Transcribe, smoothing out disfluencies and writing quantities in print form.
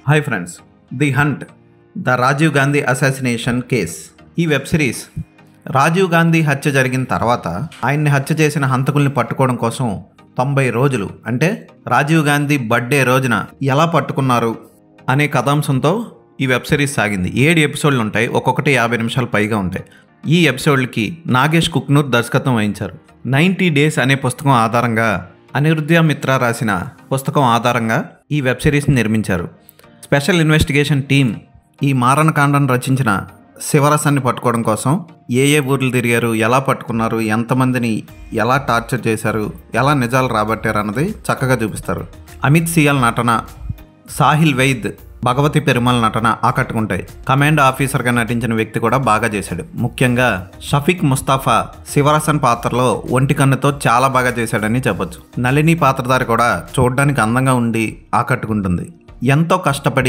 Hi friends, the hunt, the Rajiv Gandhi assassination case. ఈ web series Rajiv Gandhi హత్య జరిగిన తర్వాత ఆయన్ని హత్య చేసిన హంతకుల్ని పట్టుకోవడం కోసం 90 రోజులు అంటే రాజీవ్ గాంధీ బర్త్డే రోజున ఎలా పట్టుకున్నారు అనే కథాంశంతో ఈ వెబ్ సిరీస్ సాగింది. 7 ఎపిసోడ్లు ఉంటాయి, ఒక్కొక్కటి 50 నిమిషాలు పైగా ఉంటాయి. ఈ ఎపిసోడ్లకి నాగేష్ కుక్నూర్ దర్శకత్వం వహించారు. 90 డేస్ అనే పుస్తకం ఆధారంగా, అనిరుద్ధ్య మిత్రా రాసిన పుస్తకం ఆధారంగా ఈ వెబ్ సిరీస్ని నిర్మించారు. స్పెషల్ ఇన్వెస్టిగేషన్ టీమ్ ఈ మారణకాండను రచించిన శివరసాన్ని పట్టుకోవడం కోసం ఏ ఊర్లు తిరిగారు, ఎలా పట్టుకున్నారు, ఎంతమందిని ఎలా టార్చర్ చేశారు, ఎలా నిజాలు రాబట్టారు అన్నది చక్కగా చూపిస్తారు. అమిత్ సియాల్ నటన, సాహిల్ వైద్, భగవతి పెరుమల్ నటన ఆకట్టుకుంటాయి. కమాండ్ ఆఫీసర్గా నటించిన వ్యక్తి కూడా బాగా చేశాడు. ముఖ్యంగా షఫీక్ ముస్తాఫా శివరసన్ పాత్రలో ఒంటి కన్నుతో చాలా బాగా చేశాడని చెప్పొచ్చు. నళిని పాత్రధారి కూడా చూడడానికి అందంగా ఉండి ఆకట్టుకుంటుంది. ఎంతో కష్టపడి